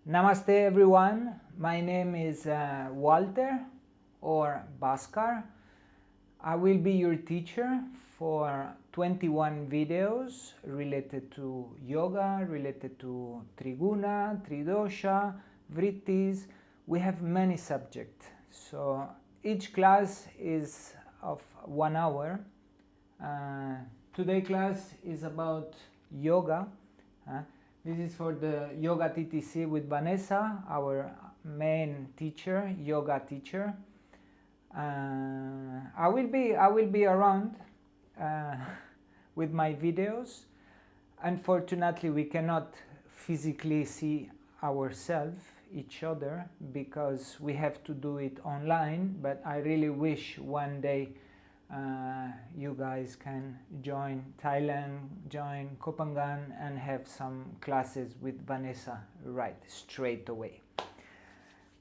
Namaste everyone, my name is Walter or Bhaskar. I will be your teacher for 21 videos related to yoga, related to Triguna, Tridosha, Vrittis. We have many subjects, so each class is of 1 hour. Today class is about yoga. This is for the Yoga TTC with Vanessa, our main teacher, yoga teacher. I will be around with my videos. Unfortunately, we cannot physically see ourselves, each other, because we have to do it online. But I really wish one day you guys can join Thailand, join Kopangan, and have some classes with Vanessa right straight away.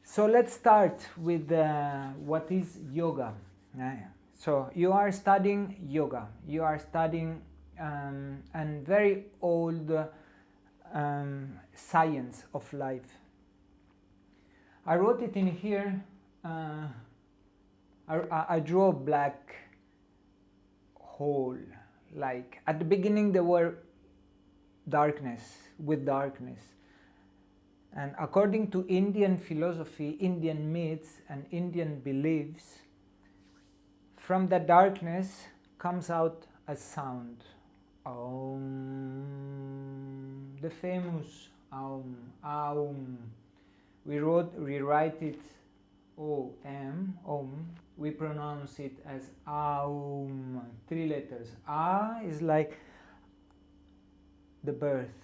So let's start with what is yoga. So you are studying yoga. You are studying a very old science of life. I wrote it in here. I drew a black hole. Like at the beginning there were darkness, and according to Indian philosophy, Indian myths and Indian beliefs, from the darkness comes out a sound, Aum, the famous Aum, Aum. We write it O-M, Om. We pronounce it as Aum, 3 letters. A is like the birth.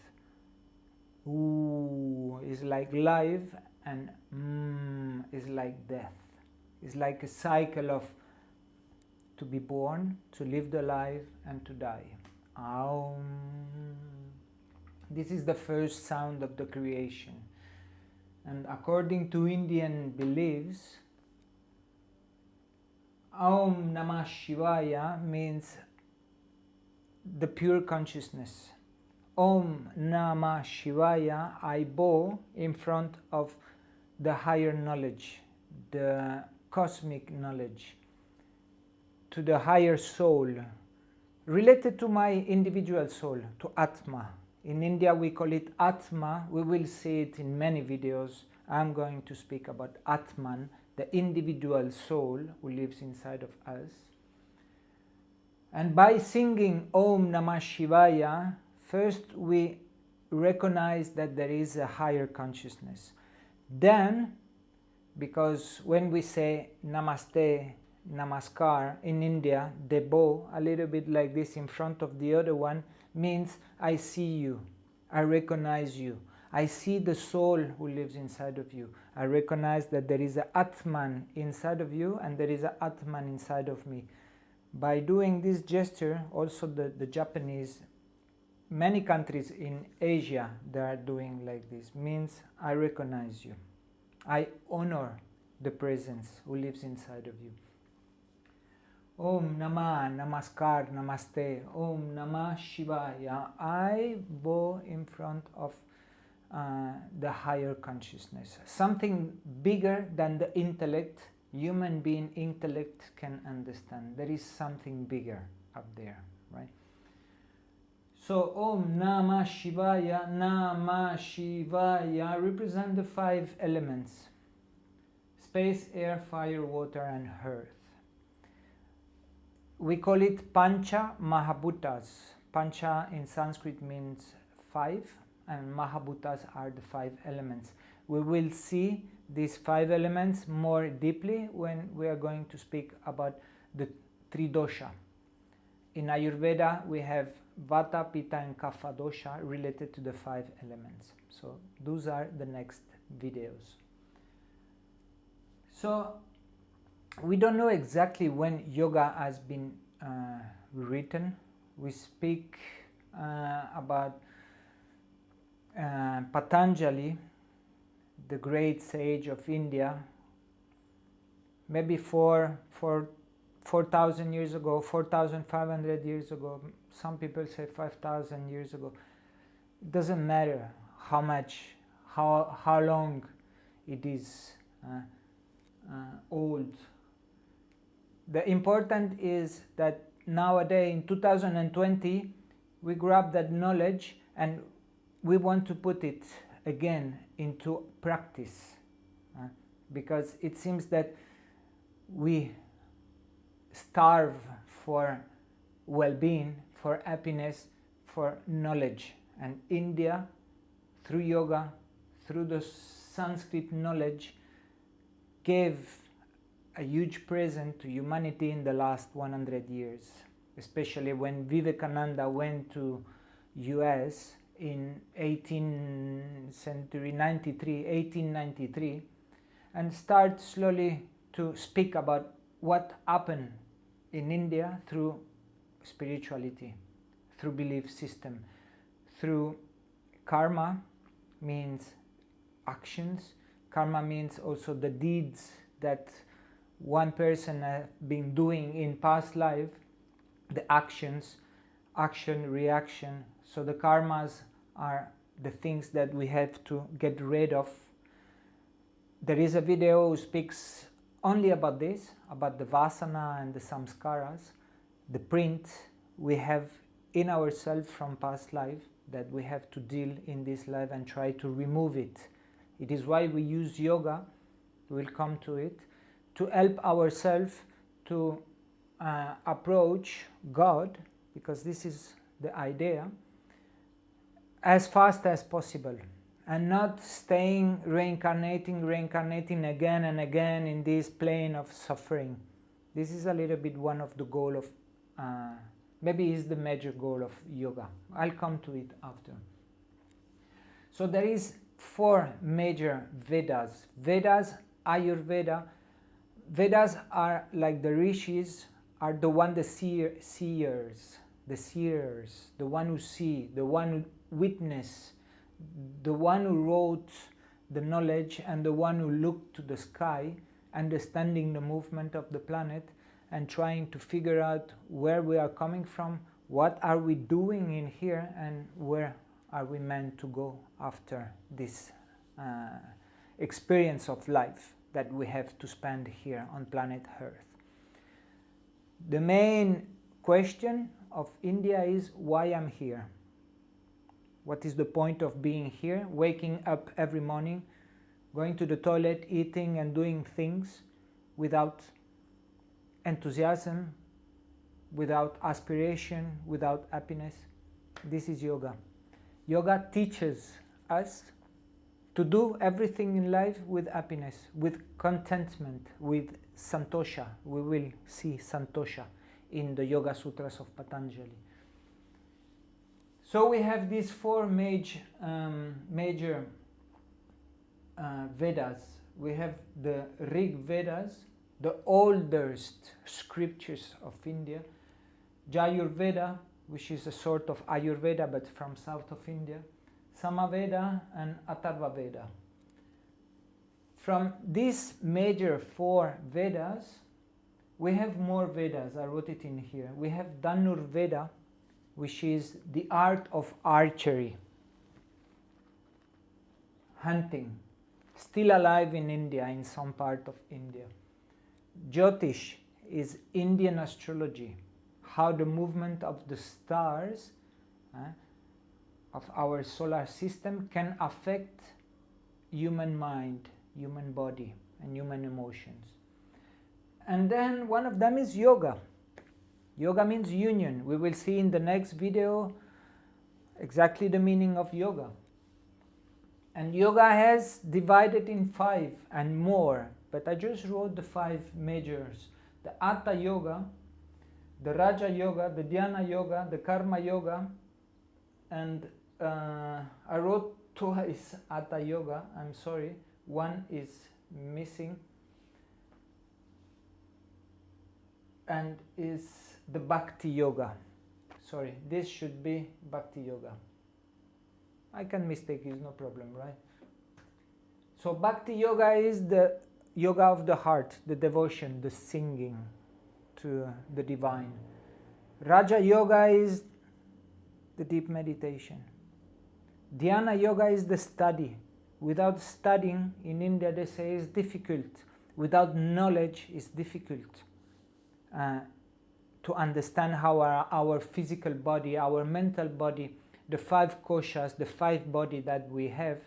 U is like life, and is like death. It's like a cycle of to be born, to live the life, and to die. Aum. This is the first sound of the creation. And according to Indian beliefs, Aum Namah Shivaya means the pure consciousness. Om Namah Shivaya, I bow in front of the higher knowledge, the cosmic knowledge, to the higher soul, related to my individual soul, to Atma. In India we call it Atma. We will see it in many videos. I'm going to speak about Atman, the individual soul who lives inside of us. And by singing Om Namah Shivaya, first we recognize that there is a higher consciousness. Then, because when we say Namaste, Namaskar in India, they bow a little bit like this in front of the other one, means I see you, I recognize you, I see the soul who lives inside of you. I recognize that there is an Atman inside of you and there is an Atman inside of me. By doing this gesture, also the Japanese, many countries in Asia, they are doing like this, means I recognize you. I honor the presence who lives inside of you. Om Namah, Namaskar, Namaste, Om Namah Shivaya. I bow in front of the higher consciousness. Something bigger than the intellect, human being intellect can understand. There is something bigger up there, right? So Om Namah Shivaya, Namah Shivaya represent the 5 elements: space, air, fire, water, and earth. We call it Pancha Mahabhutas. Pancha in Sanskrit means 5, and Mahabhutas are the 5 elements. We will see these 5 elements more deeply when we are going to speak about the Tridosha. In Ayurveda, we have Vata, Pitta, and Kapha dosha related to the 5 elements. So those are the next videos. So we don't know exactly when yoga has been written. We speak about Patanjali, the great sage of India, maybe 4,000 years ago, 4,500 years ago. Some people say 5,000 years ago. It doesn't matter how how long it is old. The important is that nowadays in 2020 we grab that knowledge and we want to put it again into practice, because it seems that we starve for well-being, for happiness, for knowledge. And India, through yoga, through the Sanskrit knowledge, gave a huge present to humanity in the last 100 years, especially when Vivekananda went to US in 1893 and start slowly to speak about what happened in India through spirituality, through belief system, through karma means actions. Karma means also the deeds that one person has been doing in past life, the actions, action, reaction. So the karmas are the things that we have to get rid of. There is a video who speaks only about this, about the vasana and the samskaras, the print we have in ourselves from past life that we have to deal in this life and try to remove it. It is why we use yoga, we'll come to it, to help ourselves to approach God, because this is the idea, as fast as possible, and not staying reincarnating again and again in this plane of suffering. This is a little bit one of the goal of, maybe is the major goal of yoga. I'll come to it after. So there is 4 major Vedas. Vedas, Ayurveda. Vedas are like the rishis, are the one, the seers, the one who see, the one who witness, the one who wrote the knowledge, and the one who looked to the sky, understanding the movement of the planet and trying to figure out where we are coming from, what are we doing in here, and where are we meant to go after this experience of life that we have to spend here on planet Earth. The main question of India is why I'm here. What is the point of being here? Waking up every morning, going to the toilet, eating and doing things without enthusiasm, without aspiration, without happiness. This is yoga. Yoga teaches us to do everything in life with happiness, with contentment, with santosha. We will see santosha in the Yoga Sutras of Patanjali. So we have these 4 major Vedas. We have the Rig Vedas, the oldest scriptures of India, Jayurveda, which is a sort of Ayurveda but from south of India, Samaveda and Atharvaveda. From these major 4 Vedas, we have more Vedas. I wrote it in here. We have Dhanurveda, which is the art of archery, hunting, still alive in India, in some part of India. Jyotish is Indian astrology, how the movement of the stars of our solar system can affect human mind, human body, and human emotions. And then one of them is yoga. Yoga means union. We will see in the next video exactly the meaning of yoga. And yoga has divided in 5 and more, but I just wrote the 5 majors. The Hatha Yoga, the Raja Yoga, the Dhyana Yoga, the Karma Yoga, and I wrote twice Hatha Yoga, I'm sorry, one is missing, and is the Bhakti Yoga. Sorry, this should be Bhakti Yoga. I can mistake, it's no problem, right? So Bhakti Yoga is the yoga of the heart, the devotion, the singing to the divine. Raja Yoga is the deep meditation. Dhyana Yoga is the study, Without studying, in India they say it's difficult. Without knowledge, it's difficult to understand how our physical body, our mental body, the 5 koshas, the 5 body that we have,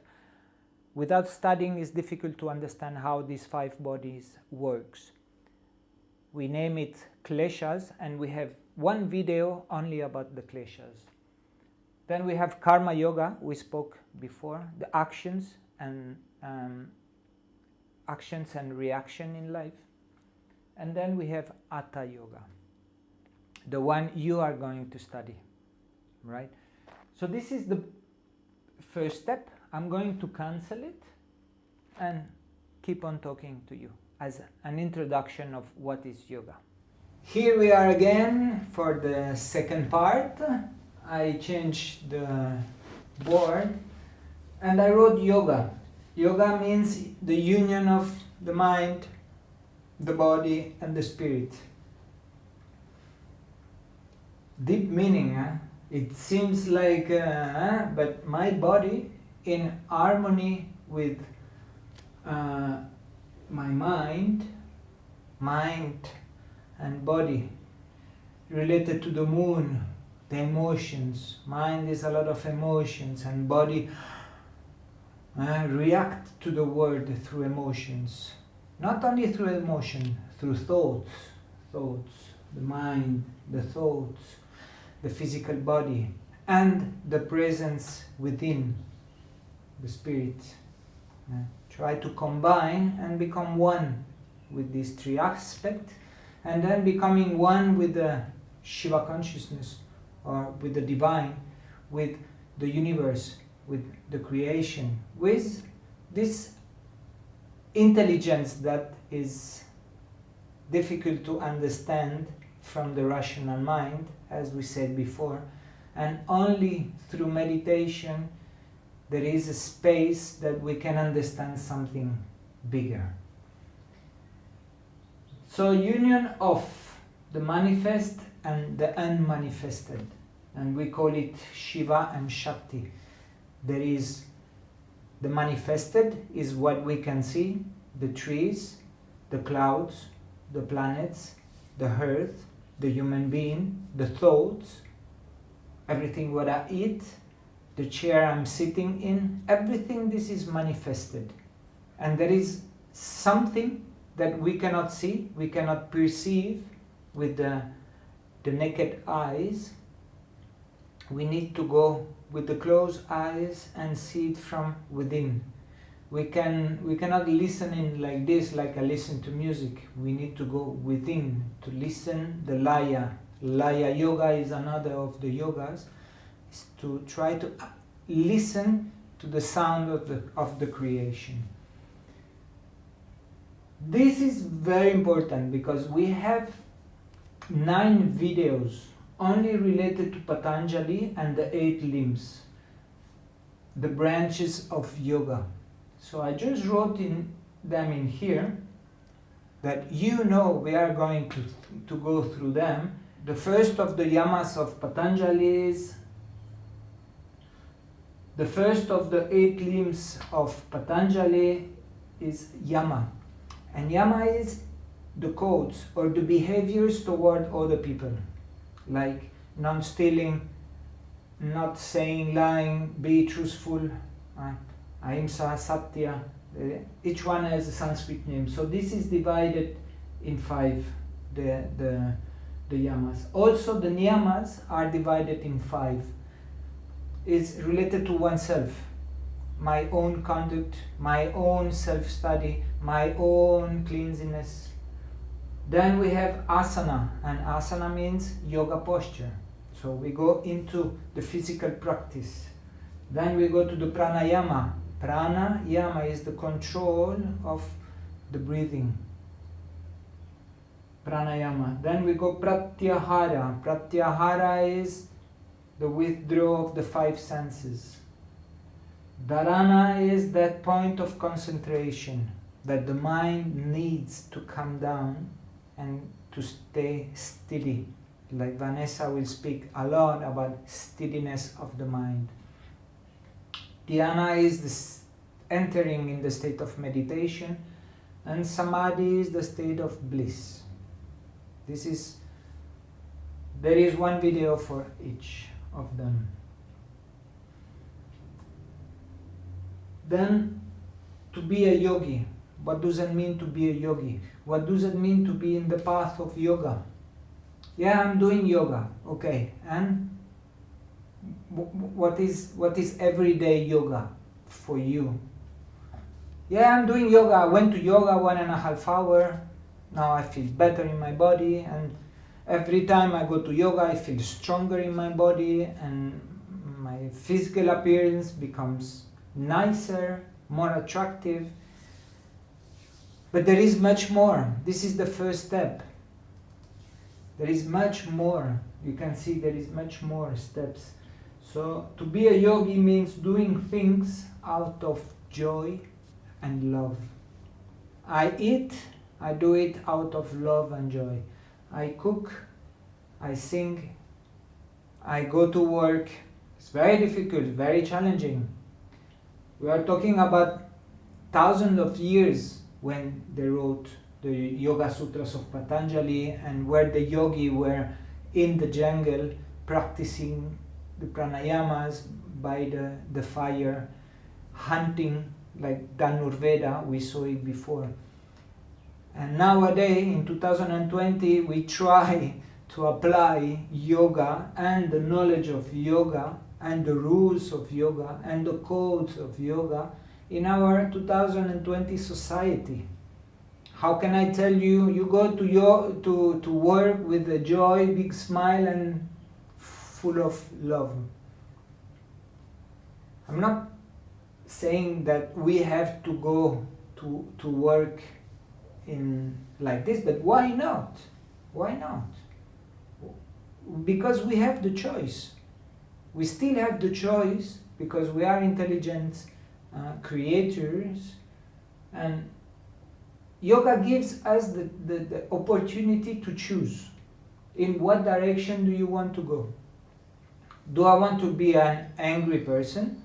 without studying, it's difficult to understand how these 5 bodies works. We name it kleshas, and we have one video only about the kleshas. Then we have karma yoga, we spoke before, the actions and reaction in life. And then we have hatha yoga, the one you are going to study, right? So this is the first step. I'm going to cancel it and keep on talking to you as an introduction of what is yoga. Here we are again for the second part. I changed the board and I wrote yoga. Yoga means the union of the mind, the body and the spirit. Deep meaning, huh? It seems like, but my body in harmony with my mind and body, related to the moon, the emotions. Mind is a lot of emotions, and body react to the world through emotions. Not only through emotion, through thoughts, the mind, the thoughts, the physical body, and the presence within, the spirit. Try to combine and become one with these 3 aspects, and then becoming one with the Shiva consciousness, or with the divine, with the universe, with the creation, with this intelligence that is difficult to understand from the rational mind, as we said before, and only through meditation there is a space that we can understand something bigger. So union of the manifest and the unmanifested, and we call it Shiva and Shakti. There is the manifested is what we can see, the trees, the clouds, the planets, the earth, the human being, the thoughts, everything what I eat, the chair I'm sitting in, everything this is manifested. And there is something that we cannot see, we cannot perceive with the naked eyes. We need to go with the closed eyes and see it from within. We cannot listen in like this, like I listen to music. We need to go within to listen the Laya. Laya yoga is another of the yogas. Is to try to listen to the sound of the creation. This is very important because we have 9 videos only related to Patanjali and the 8 limbs, the branches of yoga. So I just wrote them in here that we are going to go through them. The first of the yamas of Patanjali is, the first of the 8 limbs of Patanjali is yama. And yama is the codes or the behaviors toward other people, like non-stealing, not saying lying, be truthful, ahimsa, satya. Each one has a Sanskrit name. So this is divided in 5, the yamas. Also the niyamas are divided in 5. It's related to oneself. My own conduct, my own self-study, my own cleanliness. Then we have asana, and asana means yoga posture. So we go into the physical practice. Then we go to the pranayama. Pranayama is the control of the breathing. Pranayama. Then we go pratyahara. Pratyahara is the withdrawal of the 5 senses. Dharana is that point of concentration that the mind needs to come down and to stay steady. Like Vanessa will speak a lot about steadiness of the mind. Dhyana is entering in the state of meditation, and samadhi is the state of bliss. There is one video for each of them. Then, to be a yogi, what does it mean to be a yogi? What does it mean to be in the path of yoga? Yeah, I'm doing yoga, okay, and what is everyday yoga for you? Yeah, I'm doing yoga. I went to yoga 1.5 hours. Now I feel better in my body, and every time I go to yoga I feel stronger in my body, and my physical appearance becomes nicer, more attractive. But there is much more. This is the first step. There is much more. You can see there is much more steps. So to be a yogi means doing things out of joy and love. I eat, I do it out of love and joy. I cook, I sing, I go to work. It's very difficult, very challenging. We are talking about thousands of years when they wrote the Yoga Sutras of Patanjali, and where the yogi were in the jungle practicing the pranayamas by the fire, hunting like Dhanurveda, we saw it before. And nowadays, in 2020, we try to apply yoga and the knowledge of yoga and the rules of yoga and the codes of yoga in our 2020 society. How can I tell you, you go to work with a joy, big smile and full of love. I'm not saying that we have to go to work in like this, but why not? Why not? Because we have the choice. We still have the choice because we are intelligent creators, and yoga gives us the opportunity to choose. In what direction do you want to go? Do I want to be an angry person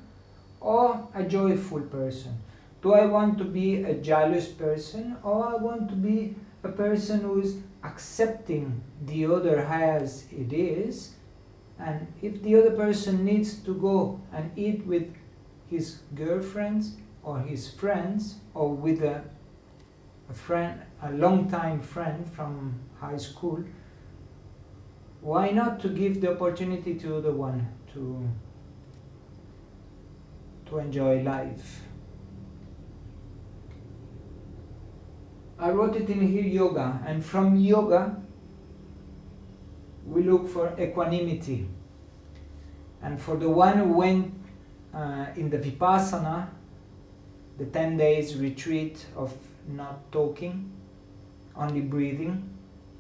or a joyful person? Do I want to be a jealous person, or I want to be a person who is accepting the other as it is, and if the other person needs to go and eat with his girlfriends or his friends, or with a friend, a long-time friend from high school, why not to give the opportunity to the one to enjoy life? I wrote it in here, yoga, and from yoga we look for equanimity. And for the one who went in the Vipassana, the 10 days retreat of not talking, only breathing,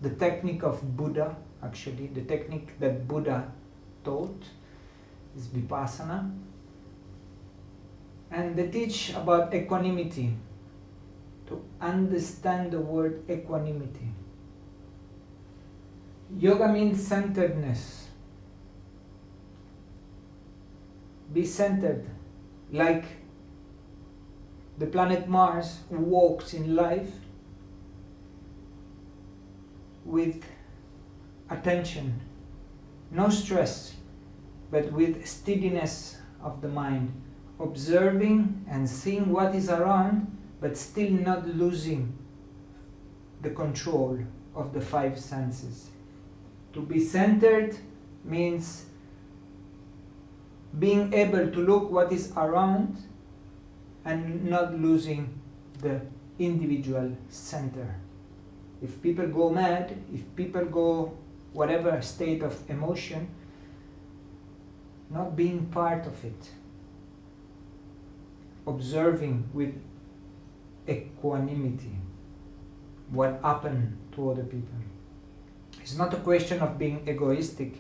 the technique of Buddha, actually, the technique that Buddha taught is Vipassana. And they teach about equanimity, to understand the word equanimity. Yoga means centeredness. Be centered, like the planet Mars walks in life with attention, no stress, but with steadiness of the mind, observing and seeing what is around, but still not losing the control of the 5 senses. To be centered means being able to look what is around and not losing the individual center. If people go mad, if people go whatever state of emotion, not being part of it, observing with equanimity what happened to other people. It's not a question of being egoistic,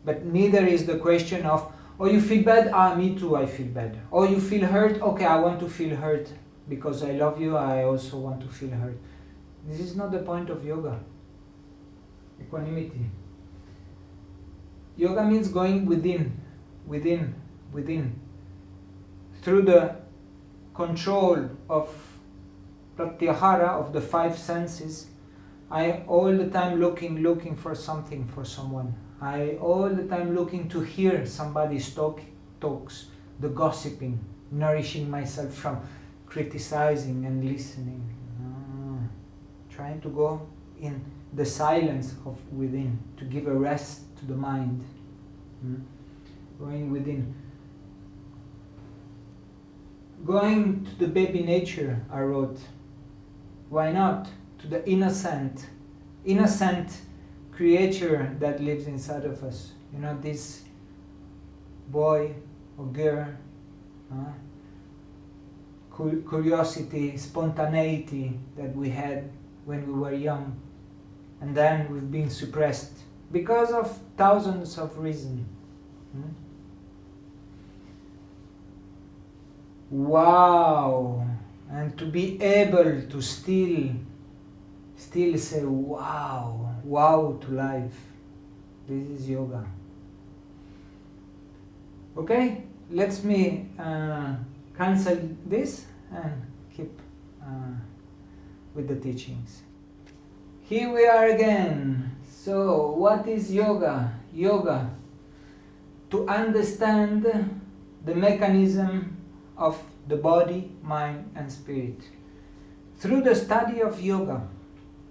but neither is the question of, oh, you feel bad? Ah, me too, I feel bad. Oh, you feel hurt? Okay, I want to feel hurt because I love you, I also want to feel hurt. This is not the point of yoga. Equanimity. Yoga means going within, through the control of pratyahara, of the five senses, I all the time looking for something, for someone. I all the time looking to hear somebody's talks, the gossiping, nourishing myself from criticizing and listening. Trying to go in the silence of within, to give a rest to the mind. Going within. Going to the baby nature, I wrote. Why not? To the innocent creature that lives inside of us. You know, this boy or girl, curiosity, spontaneity that we had when we were young, and then we've been suppressed because of thousands of reasons. Wow! And to be able to still say wow to life. This is yoga. Okay, let me cancel this and keep with the teachings. Here we are again. So, what is yoga? Yoga, to understand the mechanism of the body, mind and spirit. Through the study of yoga,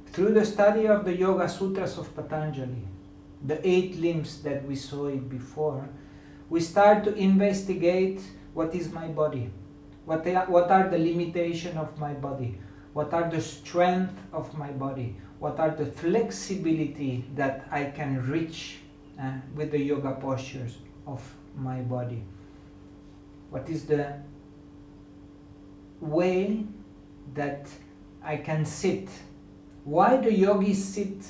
through the study of the Yoga Sutras of Patanjali, the 8 limbs that we saw it before, we start to investigate what is my body, what are the limitations of my body, what are the strength of my body, what are the flexibility that I can reach with the yoga postures of my body. What is the way that I can sit? Why do yogis sit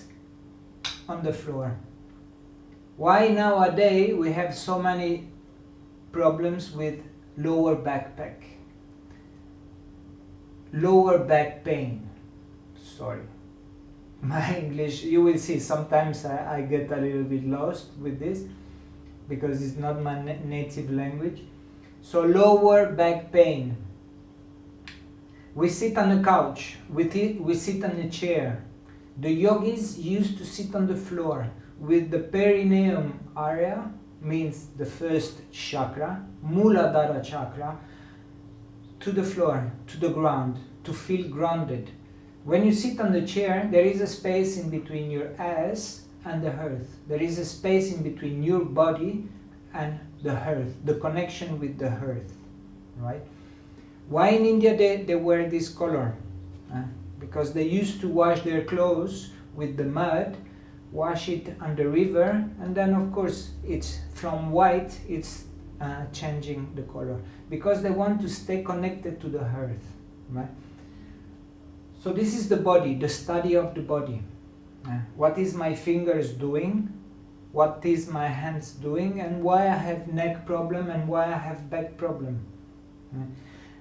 on the floor? Why nowadays we have so many problems with lower back pain? Sorry, my English, you will see sometimes I get a little bit lost with this because it's not my native language. So lower back pain. We sit on a couch, we sit on a chair. The yogis used to sit on the floor with the perineum area, means the first chakra, Muladhara chakra, to the floor, to the ground, to feel grounded. When you sit on the chair, there is a space in between your ass and the earth. There is a space in between your body and the earth, the connection with the earth, right? Why in India they wear this color? Because they used to wash their clothes with the mud, wash it on the river, and then of course it's from white, it's changing the color. Because they want to stay connected to the earth, right? So this is the body, the study of the body. What is my fingers doing? What is my hands doing? And why I have neck problem and why I have back problem.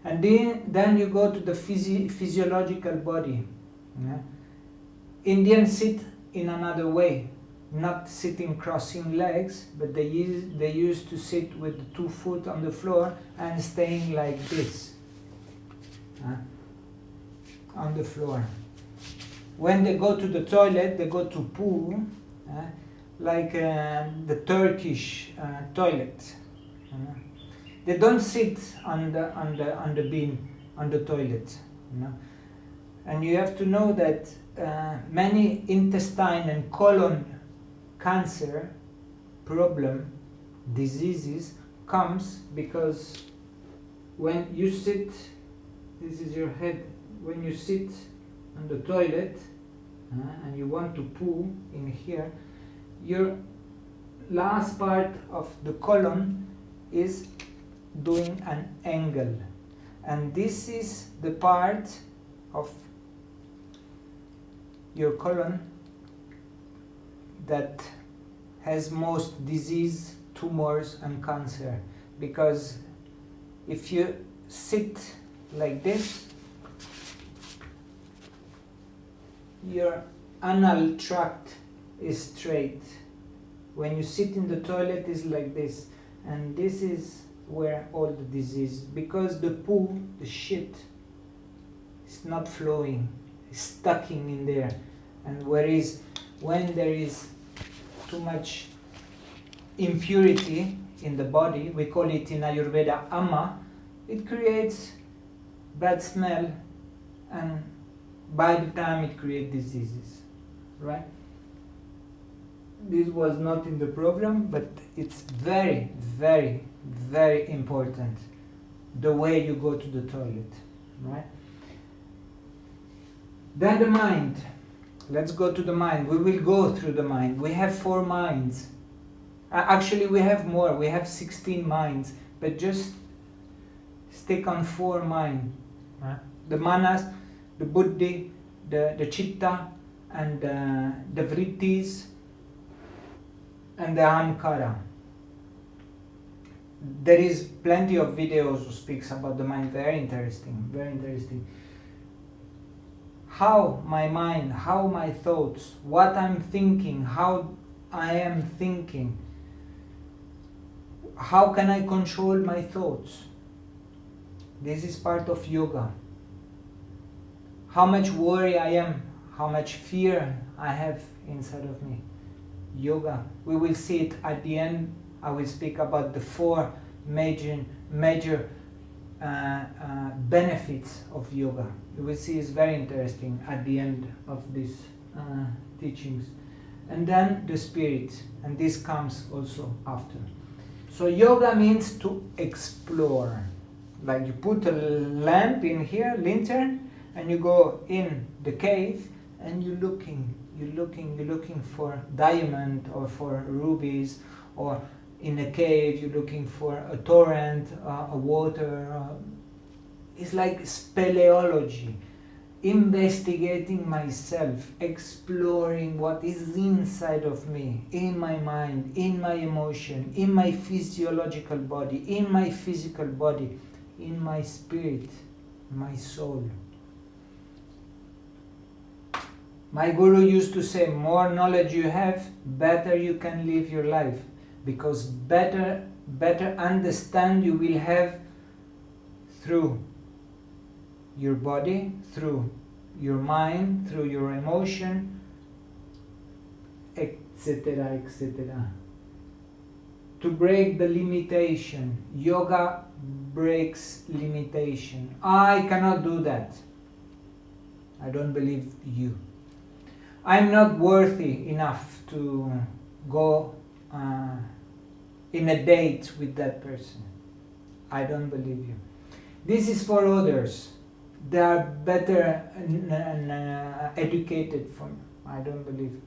And then you go to the physiological body. Indians sit in another way, not sitting crossing legs, but they used to sit with the 2 feet on the floor and staying like this, on the floor. When they go to the toilet, they go to poo, like the Turkish toilet. They don't sit on the bin, on the toilet, And you have to know that many intestine and colon cancer problem, diseases, comes because when you sit, this is your head, when you sit on the toilet and you want to poo in here, your last part of the colon is doing an angle, and this is the part of your colon that has most disease, tumors and cancer, because if you sit like this, your anal tract is straight. When you sit in the toilet, is like this, and this is where all the disease, because the poo, the shit, is not flowing, it's stuck in there. And when there is too much impurity in the body, we call it in Ayurveda ama, it creates bad smell, and by the time it creates diseases, right? This was not in the program, but it's very, very, very important, the way you go to the toilet, right? Then the mind. Let's go to the mind. We will go through the mind. We have 4 minds. Actually, we have more. We have 16 minds, but just stick on 4 minds. Right? The manas, the buddhi, the chitta, and the vrittis, and the ahankara. There is plenty of videos who speaks about the mind. Very interesting, very interesting. How my mind, how my thoughts, what I'm thinking, how I am thinking. How can I control my thoughts? This is part of yoga. How much worry I am, how much fear I have inside of me. Yoga. We will see it at the end. I will speak about the 4 major benefits of yoga. You will see it's very interesting at the end of these teachings. And then the spirit, and this comes also after. So yoga means to explore. Like you put a lamp in here, lantern, and you go in the cave and you're looking for diamond or for rubies, or in a cave you're looking for a torrent, a water. It's like speleology, investigating myself, exploring what is inside of me, in my mind, in my emotion, in my physiological body, in my physical body, in my spirit, my soul. My guru used to say, more knowledge you have, better you can live your life, because better understand you will have through your body, through your mind, through your emotion, etc., etc. To break the limitation. Yoga breaks limitation. I cannot do that. I don't believe you. I'm not worthy enough to go in a date with that person. I don't believe you. This is for others. They are better educated from. I don't believe.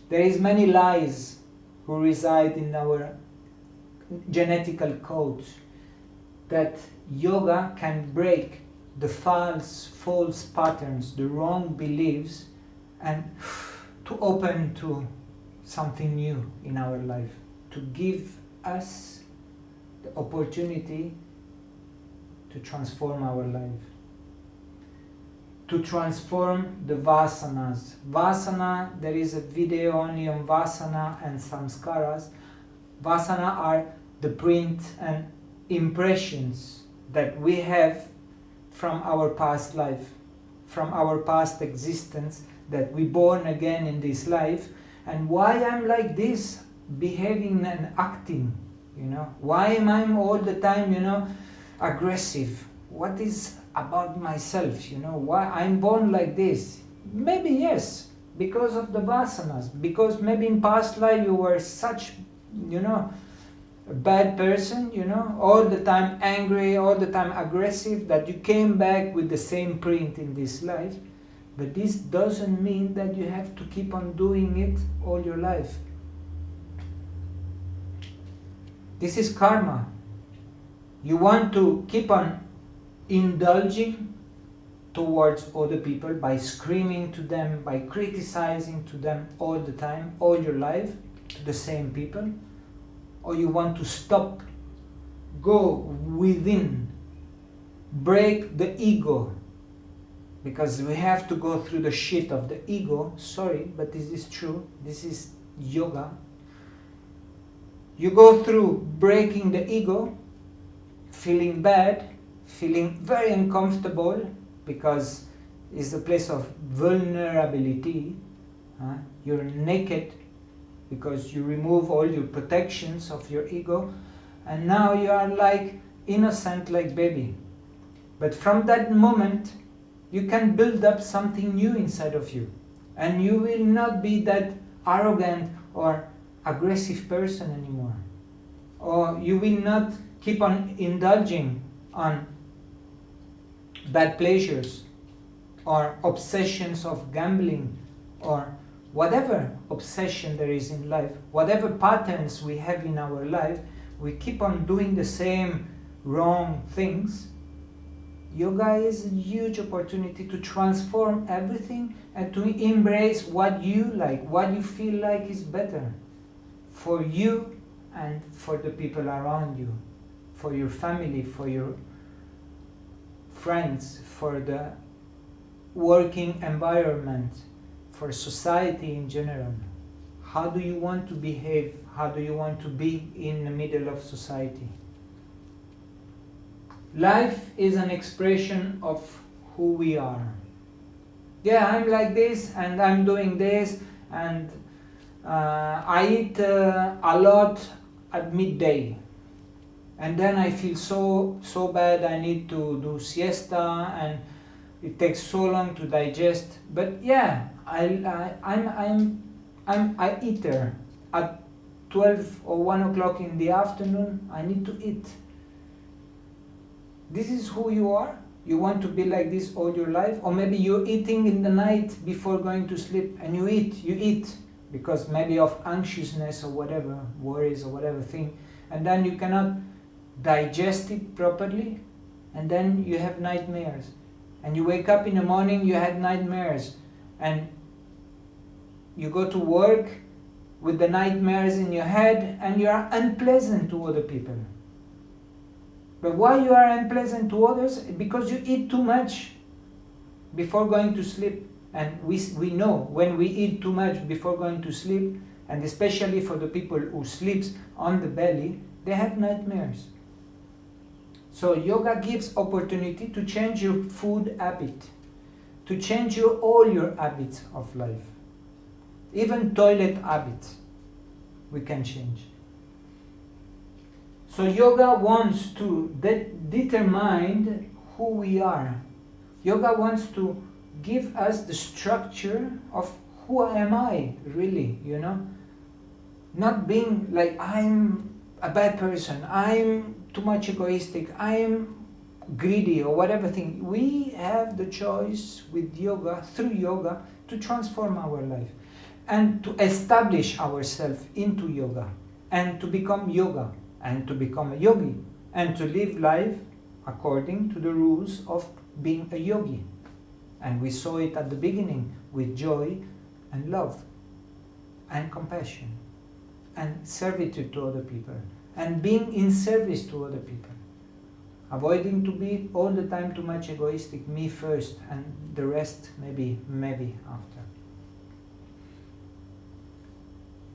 There is many lies who reside in our genetical codes, that yoga can break the false patterns, the wrong beliefs, and to open to something new in our life, to give us the opportunity to transform our life, to transform the vasanas. Vasana, there is a video only on vasana and samskaras. Vasana are the print and impressions that we have from our past life, from our past existence, that we born again in this life. And why I'm like this, behaving and acting, why am I all the time, aggressive? What is about myself, why I'm born like this? Maybe yes, because of the vasanas, because maybe in past life you were such, a bad person, all the time angry, all the time aggressive, that you came back with the same print in this life. But this doesn't mean that you have to keep on doing it all your life. This is karma. You want to keep on indulging towards other people by screaming to them, by criticizing to them all the time, all your life, to the same people? Or you want to stop, go within, break the ego? Because we have to go through the shit of the ego. Sorry, but this is true. This is yoga. You go through breaking the ego, feeling bad, feeling very uncomfortable, because it's a place of vulnerability. You're naked because you remove all your protections of your ego, and now you are like innocent, like baby. But from that moment, you can build up something new inside of you, and you will not be that arrogant or aggressive person anymore, or you will not keep on indulging on bad pleasures or obsessions of gambling or whatever obsession there is in life, whatever patterns we have in our life. We keep on doing the same wrong things. Yoga is a huge opportunity to transform everything and to embrace what you like, what you feel like is better for you and for the people around you, for your family, for your friends, for the working environment, for society in general. How do you want to behave? How do you want to be in the middle of society? Life is an expression of who we are. Yeah, I'm like this and I'm doing this, and I eat a lot at midday, and then I feel so bad. I need to do siesta, and it takes so long to digest. But yeah, I'm eater. At 12 or 1 o'clock in the afternoon, I need to eat. This is who you are? You want to be like this all your life? Or maybe you're eating in the night before going to sleep, and you eat because maybe of anxiousness or whatever, worries or whatever thing, and then you cannot digest it properly, and then you have nightmares. And you wake up in the morning, you had nightmares, and you go to work with the nightmares in your head, and you are unpleasant to other people. But why you are unpleasant to others? Because you eat too much before going to sleep. And we know when we eat too much before going to sleep, and especially for the people who sleeps on the belly, they have nightmares. So yoga gives opportunity to change your food habit, to change all your habits of life. Even toilet habits we can change. So yoga wants to determine who we are. Yoga wants to give us the structure of who am I really, you know? Not being like I'm a bad person, I'm too much egoistic, I'm greedy or whatever thing. We have the choice with yoga, through yoga, to transform our life and to establish ourselves into yoga and to become yoga and to become a yogi and to live life according to the rules of being a yogi. And we saw it at the beginning with joy and love and compassion and servitude to other people and being in service to other people. Avoiding to be all the time too much egoistic, me first and the rest maybe after.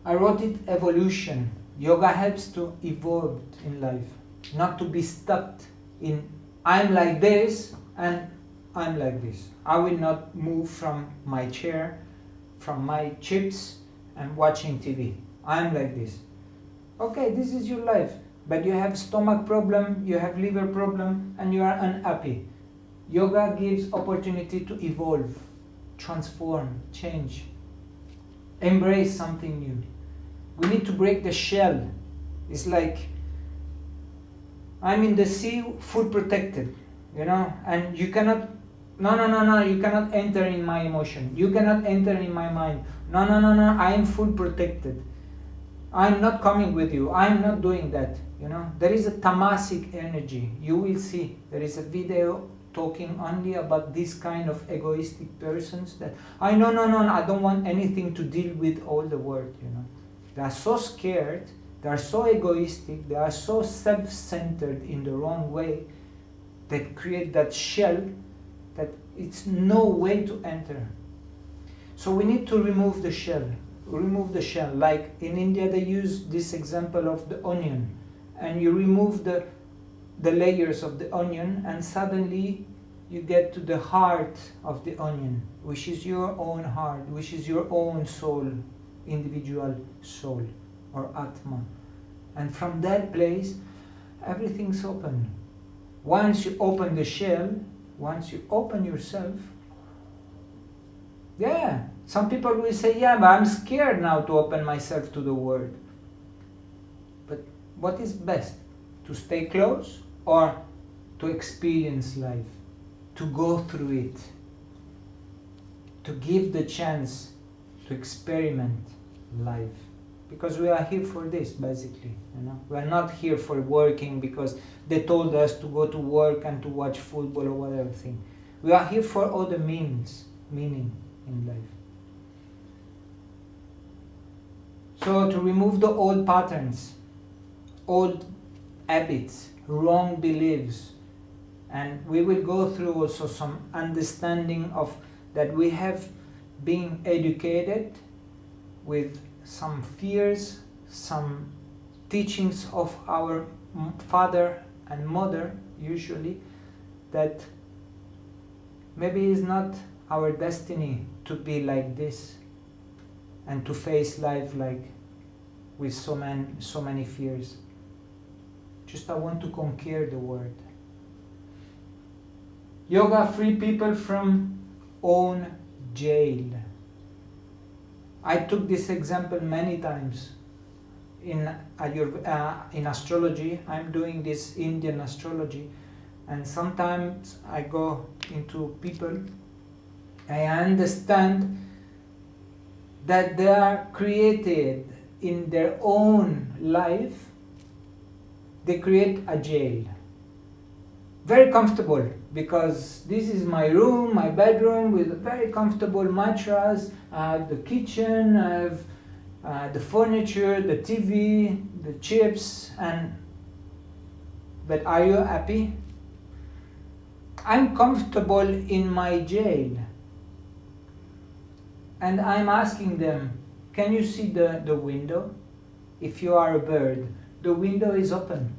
I wrote it evolution. Yoga helps to evolve in life, not to be stuck in I'm like this and I'm like this. I will not move from my chair, from my chips and watching TV. I'm like this. Okay, this is your life, but you have stomach problem, you have liver problem, and you are unhappy. Yoga gives opportunity to evolve, transform, change, embrace something new. We need to break the shell. It's like I'm in the sea, full protected, you know, and you cannot, no, you cannot enter in my emotion. You cannot enter in my mind. No, I am full protected. I'm not coming with you. I'm not doing that, you know. There is a tamasic energy. You will see. There is a video talking only about this kind of egoistic persons that, I don't want anything to deal with all the world, you know. They are so scared, they are so egoistic, they are so self-centered in the wrong way, that create that shell that it's no way to enter. So we need to remove the shell. Remove the shell. Like in India they use this example of the onion, and you remove the the layers of the onion, and suddenly you get to the heart of the onion, which is your own heart, which is your own soul, individual soul or Atma. And from that place, everything's open. Once you open the shell, once you open yourself, yeah, some people will say, yeah, but I'm scared now to open myself to the world. But what is best? To stay close or to experience life? To go through it? To give the chance to experiment life? Because we are here for this, basically. We are not here for working because they told us to go to work and to watch football or whatever thing. We are here for other meaning in life. So to remove the old patterns, old habits, wrong beliefs, and we will go through also some understanding of that we have been educated with some fears, some teachings of our father and mother, usually, that maybe it's not our destiny to be like this and to face life like with so many fears. Just I want to conquer the world. Yoga free people from own jail. I took this example many times in astrology. I'm doing this Indian astrology, and sometimes I go into people. I understand that they are created in their own life. They create a jail. Very comfortable, because this is my room, my bedroom, with a very comfortable mattress. I have the kitchen, I have the furniture, the TV, the chips, but are you happy? I'm comfortable in my jail. And I'm asking them, can you see the window? If you are a bird, the window is open.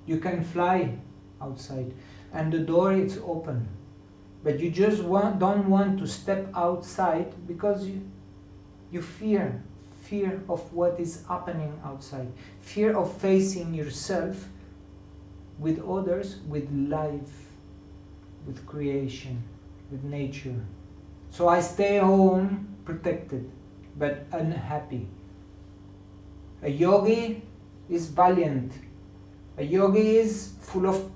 You can fly outside, and the door is open. But you just don't want to step outside because you fear of what is happening outside. Fear of facing yourself with others, with life, with creation, with nature. So I stay home protected, but unhappy. A yogi is valiant. A yogi is full of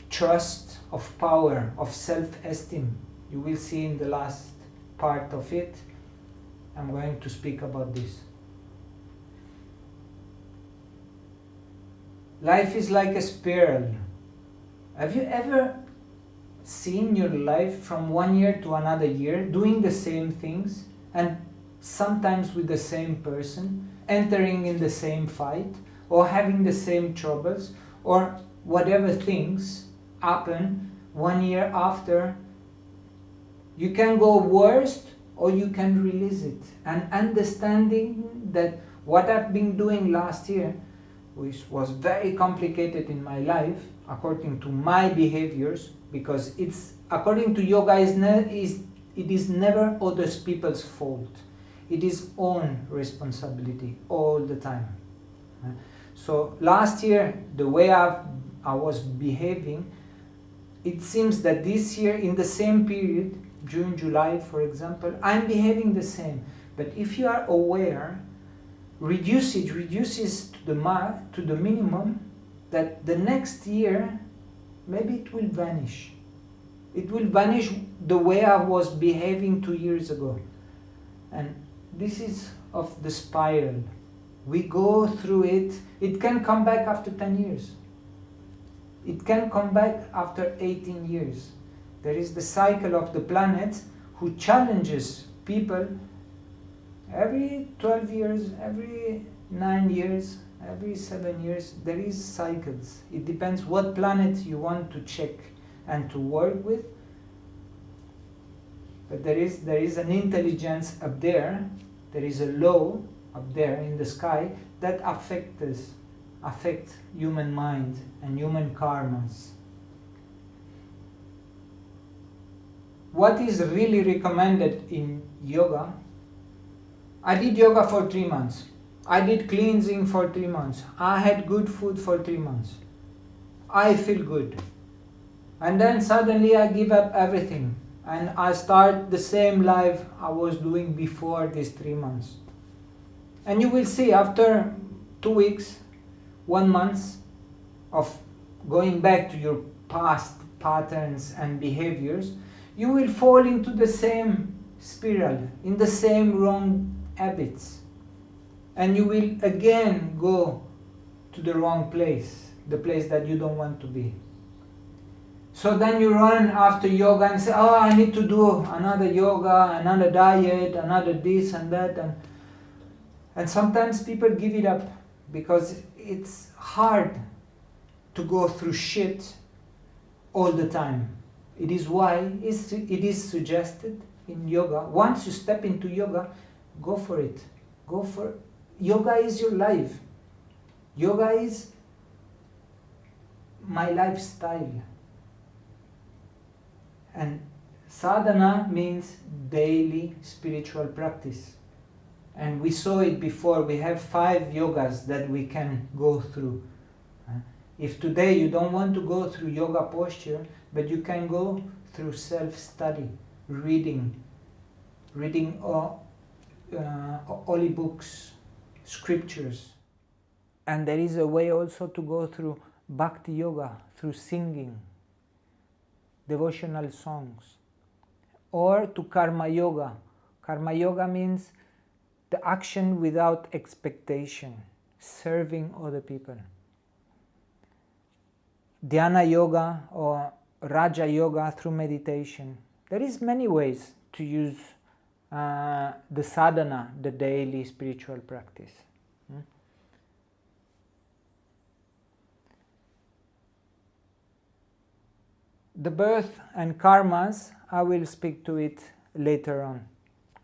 trust, of power, of self-esteem. You will see in the last part of it, I'm going to speak about this. Life is like a spiral. Have you ever seen your life from one year to another year, doing the same things, and sometimes with the same person, entering in the same fight, or having the same troubles, or whatever things happen 1 year after? You can go worst, or you can release it. And understanding that what I've been doing last year, which was very complicated in my life, according to my behaviors, because it's according to yoga, it is never other people's fault. It is own responsibility all the time. So last year, the way I was behaving, it seems that this year, in the same period, June, July, for example, I'm behaving the same. But if you are aware, reduces to the minimum, that the next year, maybe it will vanish. It will vanish the way I was behaving 2 years ago. And this is of the spiral. We go through it. It can come back after 10 years. It can come back after 18 years. There is the cycle of the planet who challenges people every 12 years, every 9 years, every 7 years. There is cycles. It depends what planet you want to check and to work with. But there is an intelligence up there. There is a law up there in the sky that affects us. affect human mind and human karmas. What is really recommended in yoga? I did yoga for 3 months. I did cleansing for 3 months. I had good food for 3 months. I feel good. And then suddenly I give up everything and I start the same life I was doing before these 3 months. And you will see after 2 weeks, 1 month of going back to your past patterns and behaviors, you will fall into the same spiral, in the same wrong habits. And you will again go to the wrong place, the place that you don't want to be. So then you run after yoga and say, oh, I need to do another yoga, another diet, another this and that. And sometimes people give it up because it's hard to go through shit all the time. It is why it is suggested in yoga. Once you step into yoga, go for it. Yoga is your life. Yoga is my lifestyle. And sadhana means daily spiritual practice. And we saw it before. We have 5 yogas that we can go through. If today you don't want to go through yoga posture, but you can go through self-study, reading holy books, scriptures. And there is a way also to go through bhakti yoga, through singing, devotional songs, or to karma yoga. Karma yoga means the action without expectation, serving other people. Dhyana yoga or Raja yoga through meditation. There is many ways to use the sadhana, the daily spiritual practice. The birth and karmas, I will speak to it later on,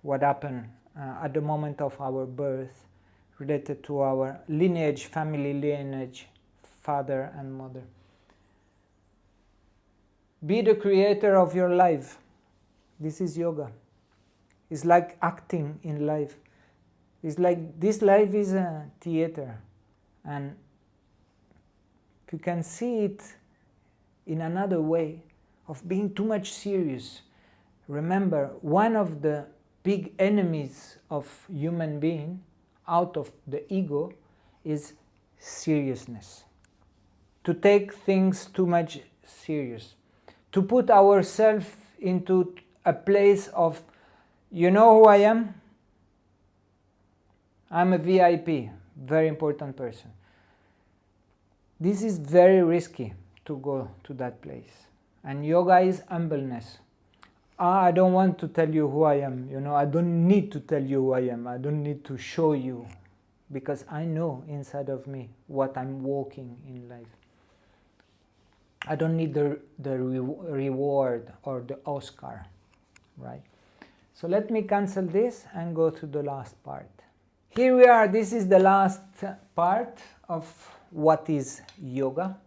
what happened at the moment of our birth, related to our lineage, family lineage, father and mother. Be the creator of your life. This is yoga. It's like acting in life. It's like this life is a theater. And if you can see it in another way of being too much serious, remember, one of the big enemies of human being out of the ego is seriousness. To take things too much serious. To put ourselves into a place of, you know who I am? I'm a VIP, very important person. This is very risky to go to that place. And yoga is humbleness. I don't want to tell you who I am. I don't need to tell you who I am. I don't need to show you, because I know inside of me what I'm walking in life. I don't need the reward or the Oscar, right? So let me cancel this and go to the last part. Here we are. This is the last part of what is yoga.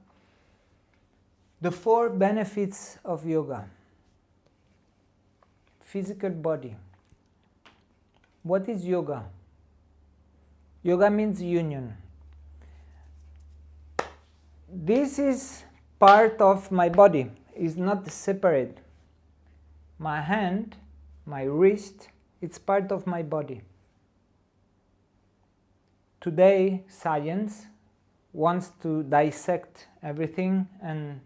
The 4 benefits of yoga. Physical body. What is yoga? Yoga means union. This is part of my body, is not separate. My hand, my wrist, it's part of my body. Today, science wants to dissect everything and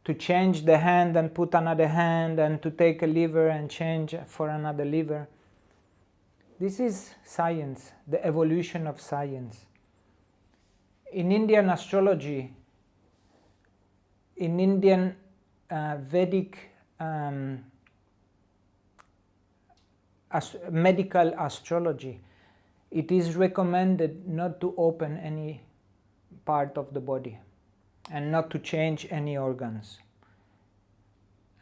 to change the hand and put another hand, and to take a liver and change for another liver. This is science, the evolution of science. In Indian astrology, in Indian Vedic medical astrology, it is recommended not to open any part of the body and not to change any organs,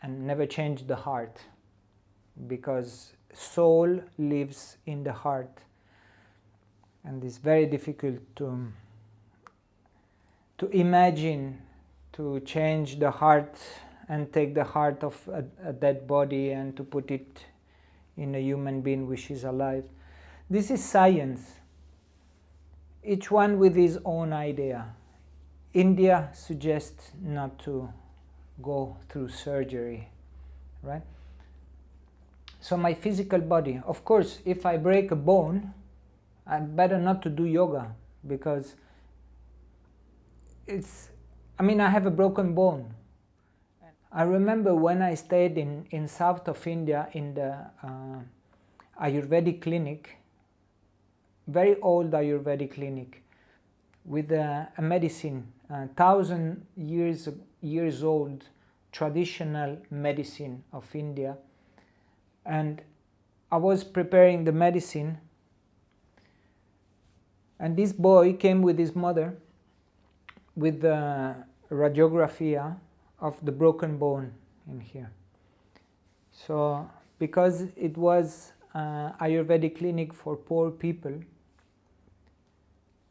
and never change the heart, because soul lives in the heart. and it's very difficult to imagine to change the heart and take the heart of a dead body and to put it in a human being which is alive. This is science, each one with his own idea. India suggests not to go through surgery, right? So my physical body, of course, if I break a bone, I'd better not to do yoga, because I have a broken bone. I remember when I stayed in south of India in the Ayurvedic clinic, very old Ayurvedic clinic, with a medicine, 1,000 years old traditional medicine of India. And I was preparing the medicine, and this boy came with his mother with the radiography of the broken bone in here. So because it was an Ayurvedic clinic for poor people,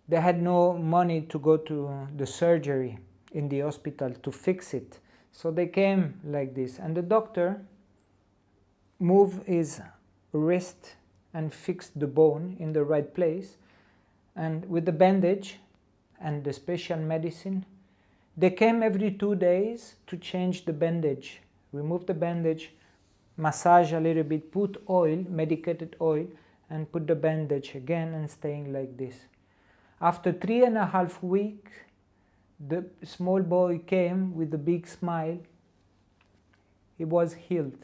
they had no money to go to the surgery in the hospital to fix it. So they came like this, and the doctor moved his wrist and fixed the bone in the right place, and with the bandage and the special medicine, they came every 2 days to change the bandage, remove the bandage, massage a little bit, put oil, medicated oil, and put the bandage again, and staying like this. After 3.5 weeks, the small boy came with a big smile. He was healed.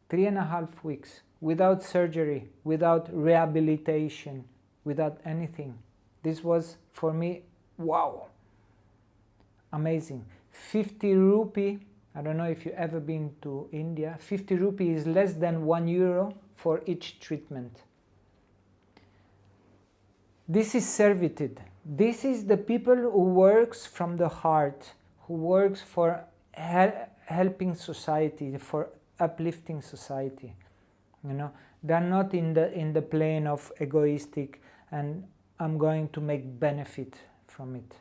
3.5 weeks, without surgery, without rehabilitation, without anything. This was, for me, wow, amazing. 50 rupee, I don't know if you've ever been to India, 50 rupee is less than €1 for each treatment. This is servitude. This is the people who works from the heart, who works for helping society, for uplifting society. You know, they're not in the plane of egoistic and I'm going to make benefit from it.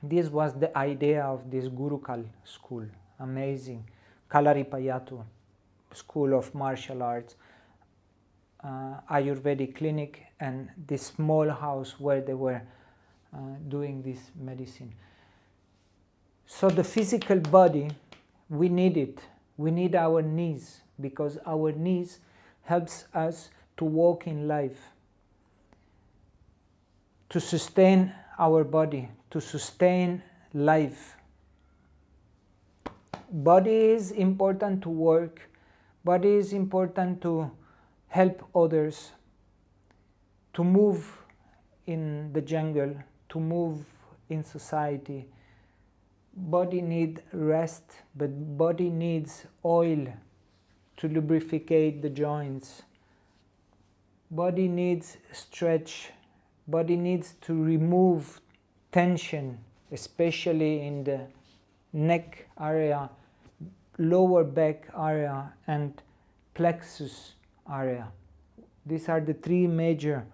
This was the idea of this Gurukul school, amazing. Kalaripayattu, school of martial arts, Ayurvedic clinic, and this small house where they were doing this medicine. So the physical body, we need it. We need our knees, because our knees helps us to walk in life, to sustain our body, to sustain life. Body is important to work. Body is important to help others, to move in the jungle, to move in society. Body needs rest, but body needs oil to lubricate the joints. Body needs stretch. Body needs to remove tension, especially in the neck area, lower back area, and plexus area. These are the three major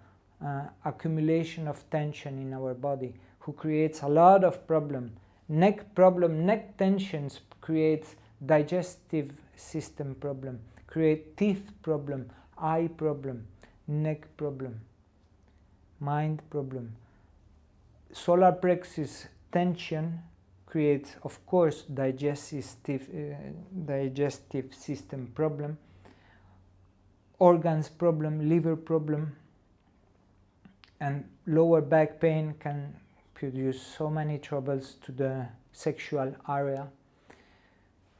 accumulation of tension in our body, who creates a lot of problem. Neck tensions creates digestive system problem, create teeth problem, eye problem, neck problem, mind problem. Solar plexus tension creates, of course, digestive system problem, organs problem, liver problem, and lower back pain can produce so many troubles to the sexual area,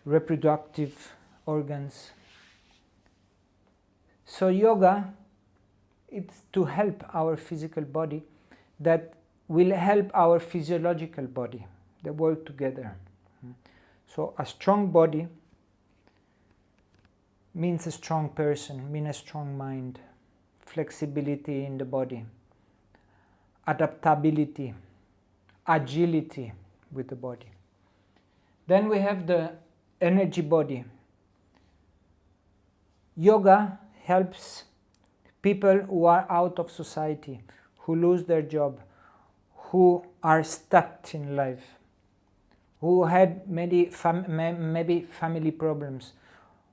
reproductive organs. So yoga, it's to help our physical body that will help our physiological body. They work together. So a strong body means a strong person, means a strong mind, flexibility in the body, adaptability, agility with the body. Then we have the energy body. Yoga helps people who are out of society, who lose their job, who are stuck in life, who had maybe family problems,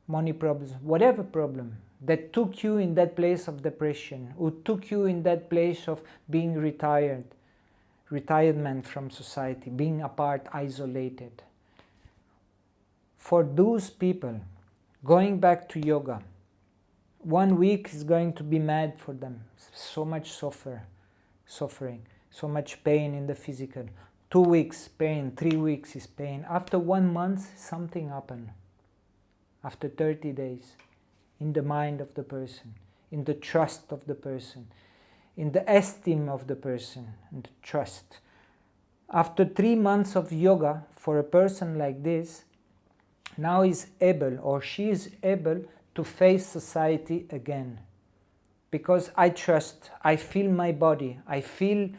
money problems, whatever problem that took you in that place of depression, who took you in that place of being retirement from society, being apart, isolated. For those people, going back to yoga, 1 week is going to be mad for them. So much suffering, so much pain in the physical. 2 weeks pain, 3 weeks is pain. After 1 month, something happened. After 30 days, in the mind of the person, in the trust of the person, in the esteem of the person, and the trust. After 3 months of yoga, for a person like this, now is able, or she is able, to face society again. Because I trust, I feel my body, I feel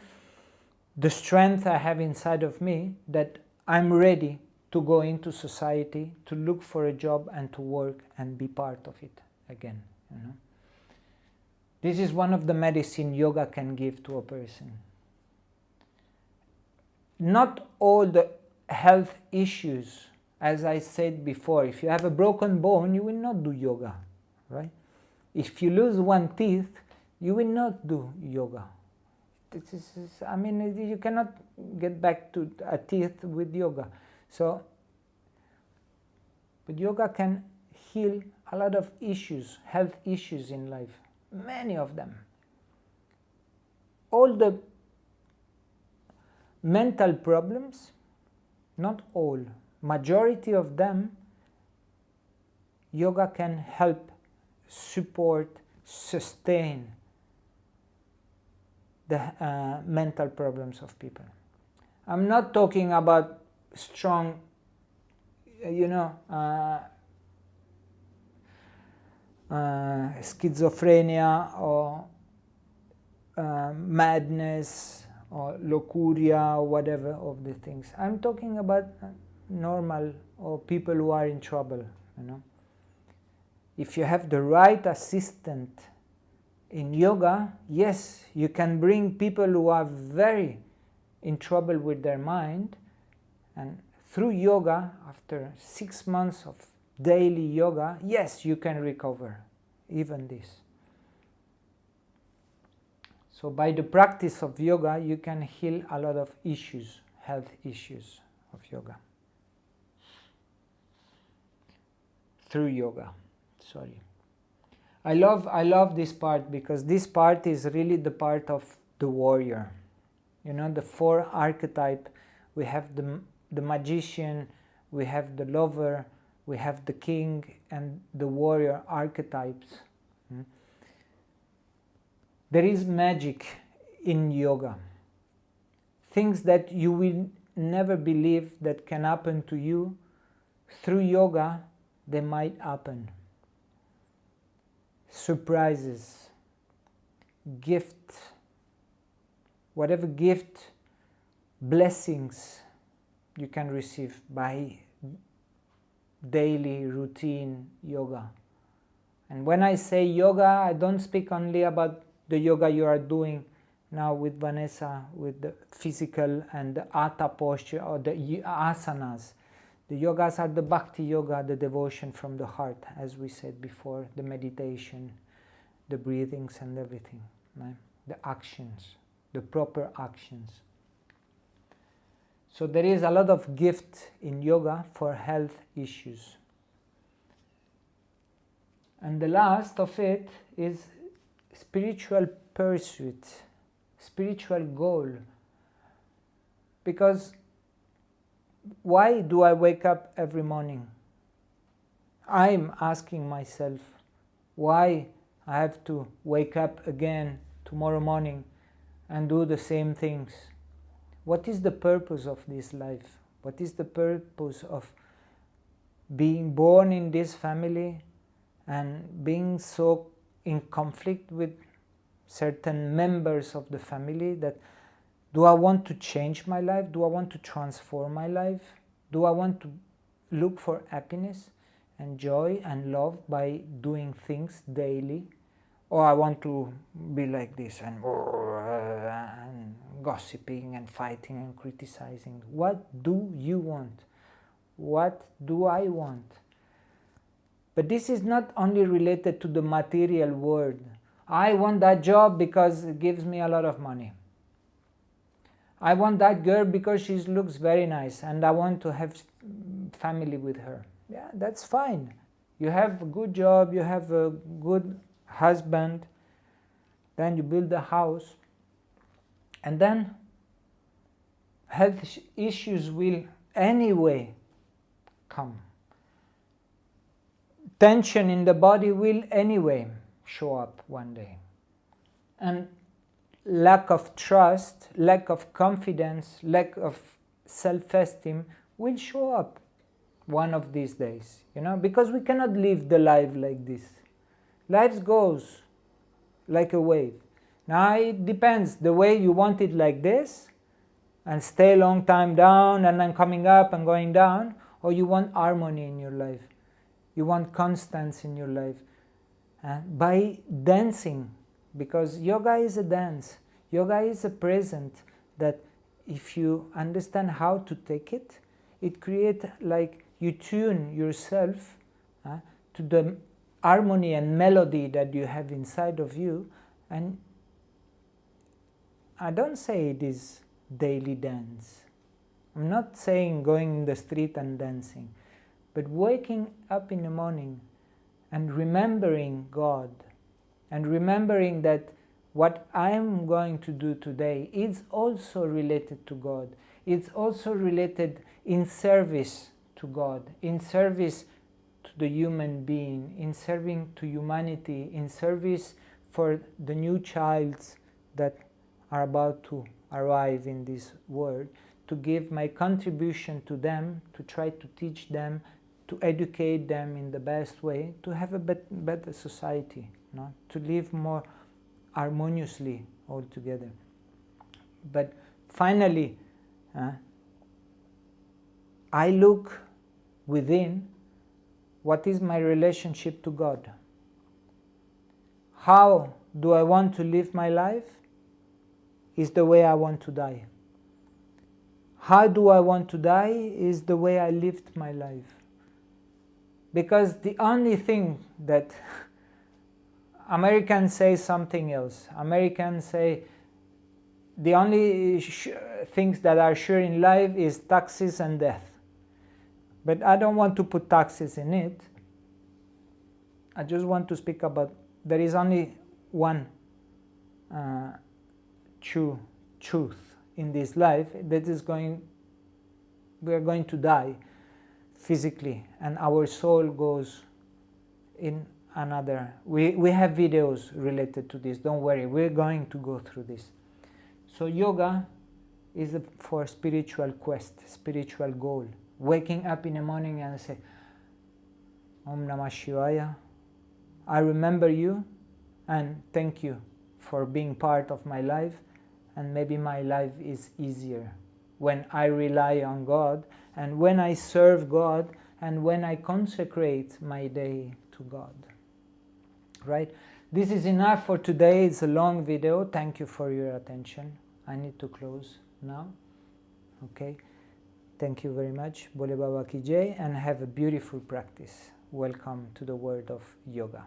the strength I have inside of me, that I'm ready to go into society, to look for a job and to work and be part of it again. This is one of the medicine yoga can give to a person. Not all the health issues, as I said before, if you have a broken bone, you will not do yoga, right? If you lose 1 teeth, you will not do yoga. You cannot get back to a teeth with yoga. But yoga can heal a lot of issues, health issues in life, many of them. All the mental problems, not all, majority of them, yoga can help, support, sustain the mental problems of people. I'm not talking about strong, schizophrenia or madness or locuria or whatever of the things. I'm talking about normal or people who are in trouble. If you have the right assistant in yoga, yes, you can bring people who are very in trouble with their mind, and through yoga, after 6 months of daily yoga, yes, you can recover even this. So by the practice of yoga, you can heal a lot of issues, health issues of yoga. Through yoga, sorry. I love this part, because this part is really the part of the warrior. The 4 archetype. We have the magician, we have the lover, we have the king, and the warrior archetypes. There is magic in yoga. Things that you will never believe that can happen to you, through yoga, they might happen. Surprises, gift, whatever gift, blessings you can receive by daily routine yoga. And when I say yoga, I don't speak only about the yoga you are doing now with Vanessa, with the physical and the Hatha posture or the asanas. The yogas are the bhakti yoga, the devotion from the heart, as we said before, the meditation, the breathings and everything, right? The actions, the proper actions. So there is a lot of gift in yoga for health issues. And the last of it is spiritual pursuit, spiritual goal. Because why do I wake up every morning? I'm asking myself, why I have to wake up again tomorrow morning and do the same things? What is the purpose of this life? What is the purpose of being born in this family and being so in conflict with certain members of the family? That do I want to change my life? Do I want to transform my life? Do I want to look for happiness and joy and love by doing things daily or I want to be like this and gossiping and fighting and criticizing. What do you want? What do I want? But this is not only related to the material world. I want that job because it gives me a lot of money. I want that girl because she looks very nice and I want to have family with her. Yeah, that's fine. You have a good job, you have a good husband, then you build a house, and then health issues will anyway come. Tension in the body will anyway show up one day. And lack of trust, lack of confidence, lack of self-esteem will show up one of these days, because we cannot live the life like this. Life goes like a wave. Now it depends, the way you want it like this and stay a long time down and then coming up and going down, or you want harmony in your life. You want constance in your life. By dancing, because yoga is a dance. Yoga is a present that if you understand how to take it, it creates like you tune yourself to the harmony and melody that you have inside of you. And I don't say it is daily dance. I'm not saying going in the street and dancing, but waking up in the morning and remembering God and remembering that what I'm going to do today is also related to God. It's also related in service to God, in service to the human being, in serving to humanity, in service for the new childs that are about to arrive in this world, to give my contribution to them, to try to teach them, to educate them in the best way, to have a better society, to live more harmoniously all together. But finally, I look within, what is my relationship to God? How do I want to live my life? Is the way I want to die. How do I want to die is the way I lived my life. Because the only thing that Americans say something else. Americans say the only things that are sure in life is taxes and death. But I don't want to put taxes in it. I just want to speak about there is only one true truth in this life, that is we are going to die physically, and our soul goes in another. We have videos related to this, don't worry, we're going to go through this. So yoga is for spiritual quest, spiritual goal. Waking up in the morning and say, Om Namah Shivaya, I remember you and thank you for being part of my life, and maybe my life is easier when I rely on God and when I serve God and when I consecrate my day to God. Right? This is enough for today. It's a long video. Thank you for your attention. I need to close now. Okay? Thank you very much. Bole Baba Ki Jai, and have a beautiful practice. Welcome to the world of yoga.